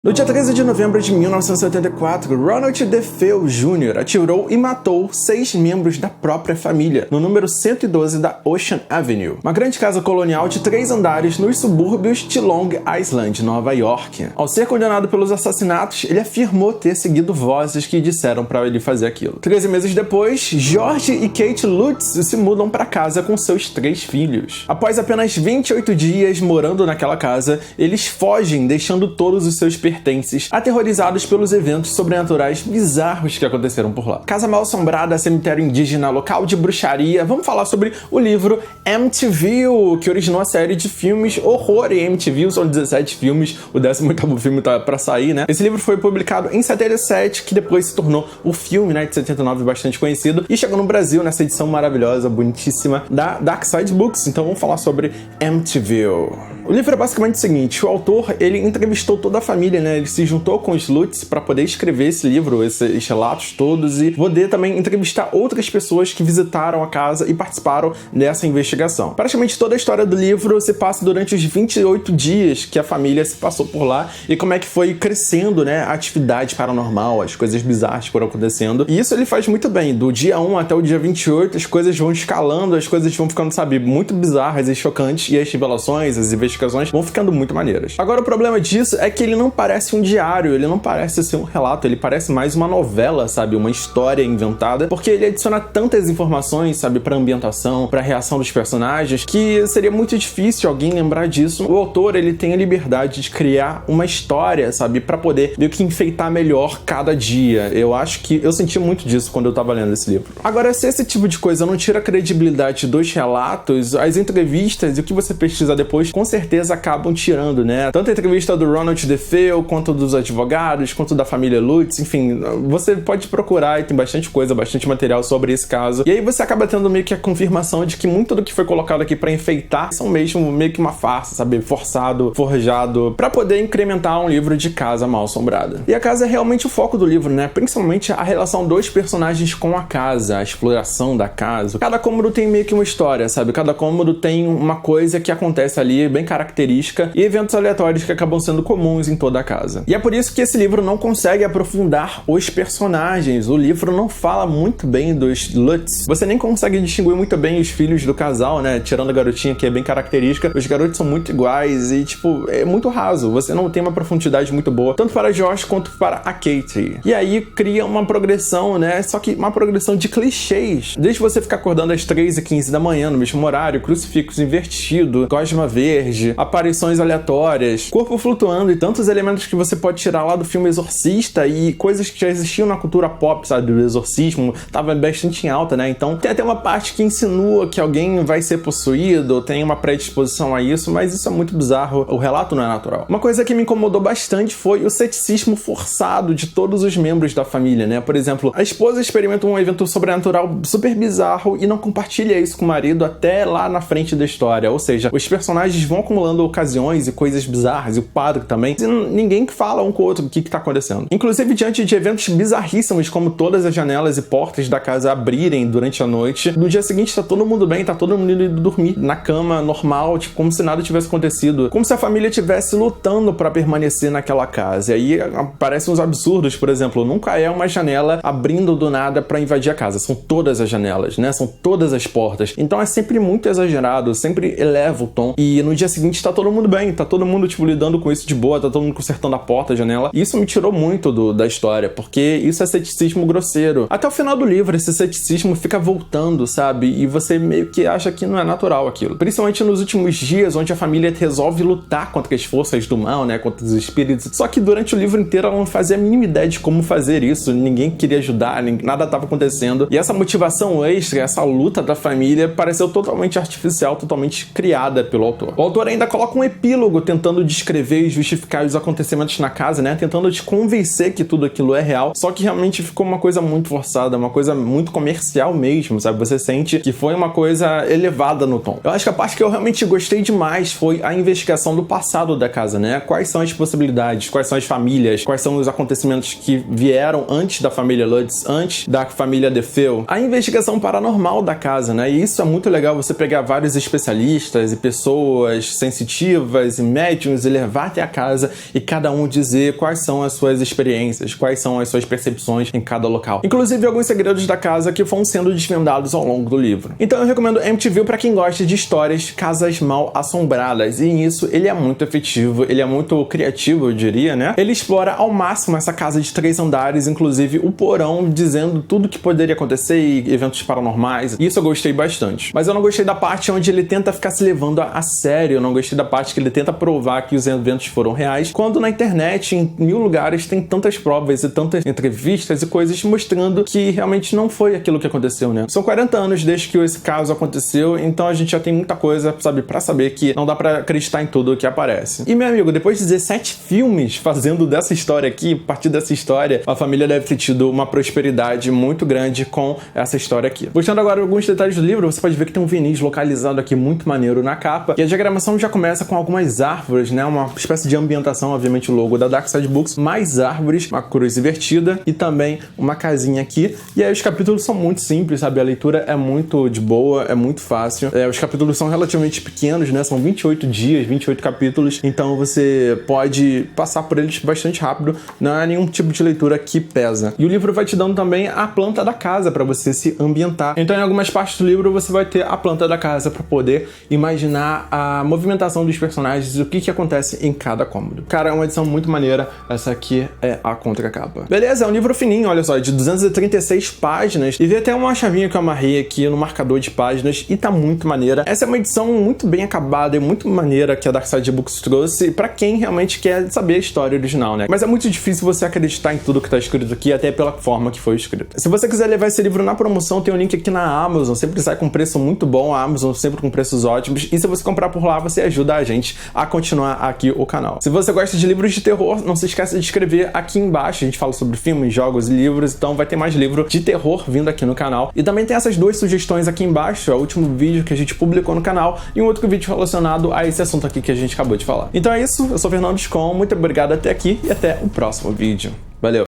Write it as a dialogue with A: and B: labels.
A: No dia 13 de novembro de 1984, Ronald DeFeo Jr. atirou e matou 6 membros da própria família, no número 112 da Ocean Avenue, uma grande casa colonial de 3 andares nos subúrbios de Long Island, Nova York. Ao ser condenado pelos assassinatos, ele afirmou ter seguido vozes que disseram para ele fazer aquilo. 13 meses depois, George e Kate Lutz se mudam para casa com seus 3 filhos. Após apenas 28 dias morando naquela casa, eles fogem, deixando todos os seus pertences, aterrorizados pelos eventos sobrenaturais bizarros que aconteceram por lá. Casa mal-assombrada, cemitério indígena, local de bruxaria. Vamos falar sobre o livro Amityville, que originou a série de filmes Horror em Amityville. São 17 filmes, o 18º filme tá pra sair, né? Esse livro foi publicado em 77, que depois se tornou o filme, né, de 79, bastante conhecido, e chegou no Brasil nessa edição maravilhosa, bonitíssima, da Dark Side Books. Então vamos falar sobre Amityville. O livro é basicamente o seguinte: o autor, ele entrevistou toda a família, né? Ele se juntou com os Lutz para poder escrever esse livro, esses relatos todos, e poder também entrevistar outras pessoas que visitaram a casa e participaram dessa investigação. Praticamente toda a história do livro se passa durante os 28 dias que a família se passou por lá e como é que foi crescendo, né, a atividade paranormal, as coisas bizarras que foram acontecendo. E isso ele faz muito bem. Do dia 1 até o dia 28, as coisas vão escalando, as coisas vão ficando, sabe, muito bizarras e chocantes, e as revelações, as investigações vão ficando muito maneiras. Agora, o problema disso é que ele não parece um diário, ele não parece ser um relato, ele parece mais uma novela, sabe, uma história inventada, porque ele adiciona tantas informações, sabe, pra ambientação, pra reação dos personagens, que seria muito difícil alguém lembrar disso. O autor, ele tem a liberdade de criar uma história, sabe, pra poder meio que enfeitar melhor cada dia. Eu acho que eu senti muito disso quando eu tava lendo esse livro. Agora, se esse tipo de coisa não tira a credibilidade dos relatos, as entrevistas e o que você pesquisa depois, com certeza acabam tirando, né? Tanto a entrevista do Ronald DeFeo, quanto dos advogados, quanto da família Lutz, enfim, você pode procurar e tem bastante coisa, bastante material sobre esse caso. E aí você acaba tendo meio que a confirmação de que muito do que foi colocado aqui pra enfeitar são mesmo meio que uma farsa, sabe? Forçado, forjado, pra poder incrementar um livro de casa mal-assombrada. E a casa é realmente o foco do livro, né? Principalmente a relação dos personagens com a casa, a exploração da casa. Cada cômodo tem meio que uma história, sabe? Cada cômodo tem uma coisa que acontece ali, bem característica, e eventos aleatórios que acabam sendo comuns em toda a casa. E é por isso que esse livro não consegue aprofundar os personagens. O livro não fala muito bem dos Lutz. Você nem consegue distinguir muito bem os filhos do casal, né? Tirando a garotinha, que é bem característica. Os garotos são muito iguais e, tipo, é muito raso. Você não tem uma profundidade muito boa, tanto para Josh quanto para a Kate. E aí cria uma progressão, né? Só que uma progressão de clichês. Desde você ficar acordando às 3h15 da manhã, no mesmo horário, crucifixo invertido, gosma verde, aparições aleatórias, corpo flutuando e tantos elementos que você pode tirar lá do filme Exorcista e coisas que já existiam na cultura pop, sabe, do exorcismo, tava bastante em alta, né? Então tem até uma parte que insinua que alguém vai ser possuído, tem uma predisposição a isso, mas isso é muito bizarro, o relato não é natural. Uma coisa que me incomodou bastante foi o ceticismo forçado de todos os membros da família, né? Por exemplo, a esposa experimenta um evento sobrenatural super bizarro e não compartilha isso com o marido até lá na frente da história, ou seja, os personagens vão acumulando ocasiões e coisas bizarras, e o padre também, e ninguém que fala um com o outro o que tá acontecendo. Inclusive, diante de eventos bizarríssimos, como todas as janelas e portas da casa abrirem durante a noite, no dia seguinte tá todo mundo bem, tá todo mundo indo dormir na cama, normal, tipo, como se nada tivesse acontecido, como se a família estivesse lutando pra permanecer naquela casa. E aí aparecem uns absurdos, por exemplo, nunca é uma janela abrindo do nada pra invadir a casa, são todas as janelas, né? São todas as portas. Então é sempre muito exagerado, sempre eleva o tom, e no dia seguinte tá todo mundo bem, tá todo mundo, tipo, lidando com isso de boa, tá todo mundo consertando a porta, a janela. E isso me tirou muito da história, porque isso é ceticismo grosseiro. Até o final do livro, esse ceticismo fica voltando, sabe? E você meio que acha que não é natural aquilo. Principalmente nos últimos dias, onde a família resolve lutar contra as forças do mal, né? Contra os espíritos. Só que durante o livro inteiro ela não fazia a mínima ideia de como fazer isso. Ninguém queria ajudar, nada estava acontecendo. E essa motivação extra, essa luta da família, pareceu totalmente artificial, totalmente criada pelo autor. O autor ainda coloca um epílogo tentando descrever e justificar os acontecimentos na casa, né? Tentando te convencer que tudo aquilo é real, só que realmente ficou uma coisa muito forçada, uma coisa muito comercial mesmo, sabe? Você sente que foi uma coisa elevada no tom. Eu acho que a parte que eu realmente gostei demais foi a investigação do passado da casa, né? Quais são as possibilidades, quais são as famílias, quais são os acontecimentos que vieram antes da família Lutz, antes da família DeFeo. A investigação paranormal da casa, né? E isso é muito legal, você pegar vários especialistas e pessoas sensitivas e médiums e levar até a casa e cada um dizer quais são as suas experiências, quais são as suas percepções em cada local. Inclusive alguns segredos da casa que vão sendo desvendados ao longo do livro. Então eu recomendo Amityville para quem gosta de histórias de casas mal assombradas, e nisso ele é muito efetivo, ele é muito criativo, eu diria, né? Ele explora ao máximo essa casa de 3 andares, inclusive o porão, dizendo tudo que poderia acontecer e eventos paranormais. Isso eu gostei bastante. Mas eu não gostei da parte onde ele tenta ficar se levando a sério, eu não gostei da parte que ele tenta provar que os eventos foram reais, quando na internet, em 1000 lugares, tem tantas provas e tantas entrevistas e coisas mostrando que realmente não foi aquilo que aconteceu, né? São 40 anos desde que esse caso aconteceu, então a gente já tem muita coisa, sabe, pra saber que não dá pra acreditar em tudo que aparece. E, meu amigo, depois de 17 filmes fazendo dessa história aqui, a partir dessa história, a família deve ter tido uma prosperidade muito grande com essa história aqui. Mostrando agora alguns detalhes do livro, você pode ver que tem um verniz localizado aqui muito maneiro na capa, e a diagramação já começa com algumas árvores, né? Uma espécie de ambientação, obviamente o logo da Dark Side Books, mais árvores, uma cruz invertida e também uma casinha aqui. E aí os capítulos são muito simples, sabe? A leitura é muito de boa, é muito fácil. Os capítulos são relativamente pequenos, né? São 28 dias, 28 capítulos, então você pode passar por eles bastante rápido, não é nenhum tipo de leitura que pesa. E o livro vai te dando também a planta da casa para você se ambientar. Então em algumas partes do livro você vai ter a planta da casa para poder imaginar a movimentação dos personagens e o que acontece em cada cômodo. Cara, é uma edição muito maneira. Essa aqui é a contracapa. Beleza, é um livro fininho, olha só, de 236 páginas, e vem até uma chavinha que eu amarrei aqui no marcador de páginas e tá muito maneira. Essa é uma edição muito bem acabada e muito maneira que a Dark Side Books trouxe pra quem realmente quer saber a história original, né? Mas é muito difícil você acreditar em tudo que tá escrito aqui, até pela forma que foi escrito. Se você quiser levar esse livro na promoção, tem um link aqui na Amazon, sempre sai com preço muito bom, a Amazon sempre com preços ótimos, e se você comprar por lá, você ajuda a gente a continuar aqui o canal. Se você gosta de livros de terror, não se esqueça de escrever aqui embaixo, a gente fala sobre filmes, jogos e livros, então vai ter mais livro de terror vindo aqui no canal. E também tem essas 2 sugestões aqui embaixo, é o último vídeo que a gente publicou no canal e um outro vídeo relacionado a esse assunto aqui que a gente acabou de falar. Então é isso, eu sou o Fernando Scon, muito obrigado até aqui e até o próximo vídeo. Valeu!